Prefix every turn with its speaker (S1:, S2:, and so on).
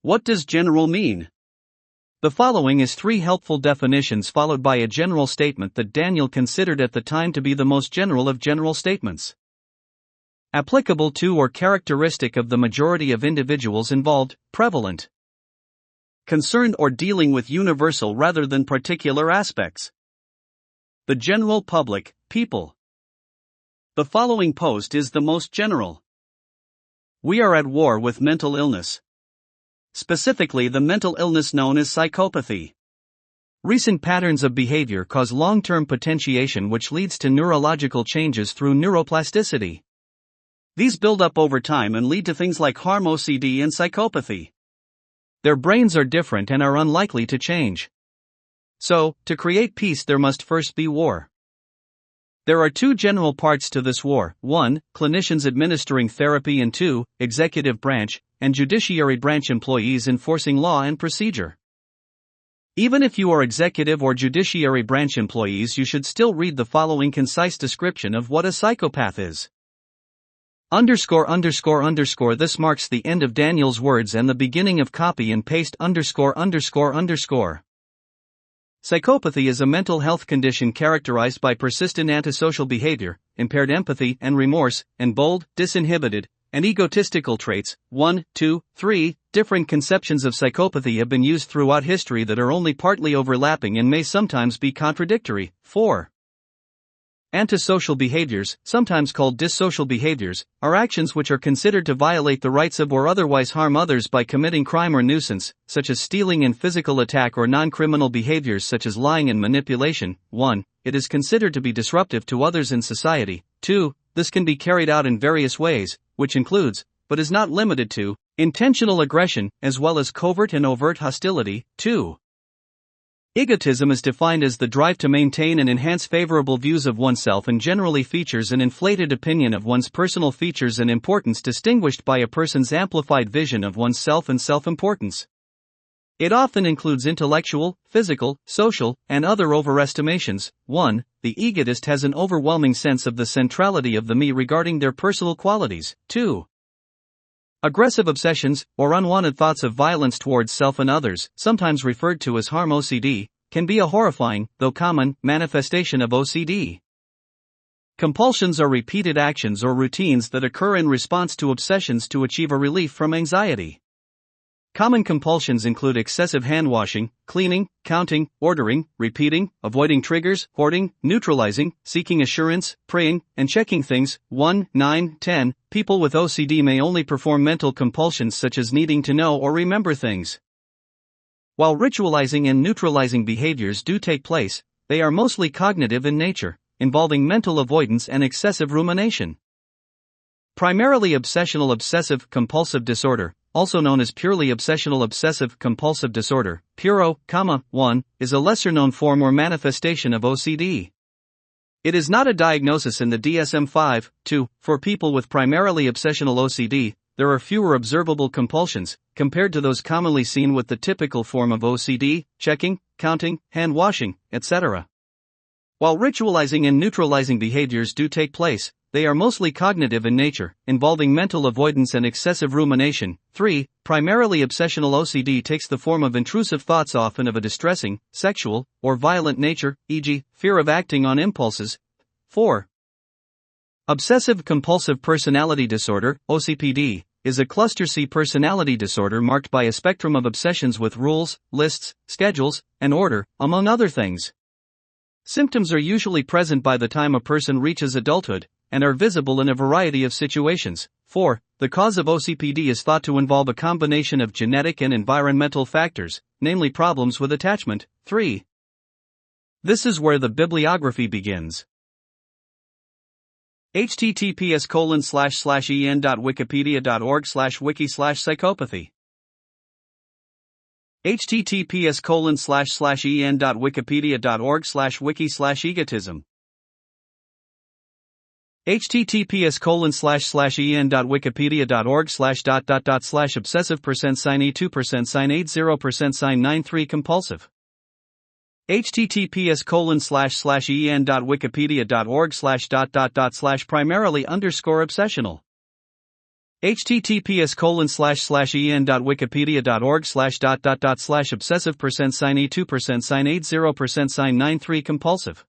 S1: What does general mean? The following is 3 helpful definitions followed by a general statement that Daniel considered at the time to be the most general of general statements. Applicable to or characteristic of the majority of individuals involved, prevalent. Concerned or dealing with universal rather than particular aspects. The general public, people. The following post is the most general. We are at war with mental illness. Specifically the mental illness known as psychopathy. Recent patterns of behavior cause long-term potentiation which leads to neurological changes through neuroplasticity. These build up over time and lead to things like harm, OCD and psychopathy. Their brains are different and are unlikely to change. So, to create peace there must first be war. There are 2 general parts to this war: 1, clinicians administering therapy, and 2, executive branch and judiciary branch employees enforcing law and procedure. Even if you are executive or judiciary branch employees, you should still read the following concise description of what a psychopath is. This marks the end of Daniel's words and the beginning of copy and paste. Psychopathy is a mental health condition characterized by persistent antisocial behavior, impaired empathy and remorse, and bold, disinhibited, and egotistical traits. 1, 2, 3. Different conceptions of psychopathy have been used throughout history that are only partly overlapping and may sometimes be contradictory. 4. Antisocial behaviors, sometimes called dissocial behaviors, are actions which are considered to violate the rights of or otherwise harm others by committing crime or nuisance, such as stealing and physical attack, or non-criminal behaviors such as lying and manipulation. 1. It is considered to be disruptive to others in society. 2. This can be carried out in various ways, which includes, but is not limited to, intentional aggression, as well as covert and overt hostility. 2. Egotism is defined as the drive to maintain and enhance favorable views of oneself and generally features an inflated opinion of one's personal features and importance, distinguished by a person's amplified vision of oneself and self-importance. It often includes intellectual, physical, social, and other overestimations. 1. The egotist has an overwhelming sense of the centrality of the me regarding their personal qualities. 2. Aggressive obsessions, or unwanted thoughts of violence towards self and others, sometimes referred to as harm OCD, can be a horrifying, though common, manifestation of OCD. Compulsions are repeated actions or routines that occur in response to obsessions to achieve a relief from anxiety. Common compulsions include excessive hand-washing, cleaning, counting, ordering, repeating, avoiding triggers, hoarding, neutralizing, seeking assurance, praying, and checking things. 1, 9, 10. People with OCD may only perform mental compulsions such as needing to know or remember things. While ritualizing and neutralizing behaviors do take place, they are mostly cognitive in nature, involving mental avoidance and excessive rumination. Primarily obsessional obsessive compulsive disorder, also known as purely obsessional obsessive compulsive disorder, PURO, 1, is a lesser-known form or manifestation of OCD. It is not a diagnosis in the DSM-5. 2. For people with primarily obsessional OCD, there are fewer observable compulsions, compared to those commonly seen with the typical form of OCD, checking, counting, hand-washing, etc. While ritualizing and neutralizing behaviors do take place, they are mostly cognitive in nature, involving mental avoidance and excessive rumination. 3. Primarily obsessional OCD takes the form of intrusive thoughts, often of a distressing, sexual, or violent nature, e.g., fear of acting on impulses. 4. Obsessive-compulsive personality disorder, OCPD, is a cluster C personality disorder marked by a spectrum of obsessions with rules, lists, schedules, and order, among other things. Symptoms are usually present by the time a person reaches adulthood, and are visible in a variety of situations. 4. The cause of OCPD is thought to involve a combination of genetic and environmental factors, namely problems with attachment. 3. This is where the bibliography begins. https://en.wikipedia.org/wiki/psychopathy https://en.wikipedia.org/wiki/egotism https://en.wikipedia.org/obsessive%sin E2%sin80%sin93 compulsive https://en.wikipedia.org/primarily_obsessional https://en.wikipedia.org/obsessive% sign e2% sign 80% sign 93 compulsive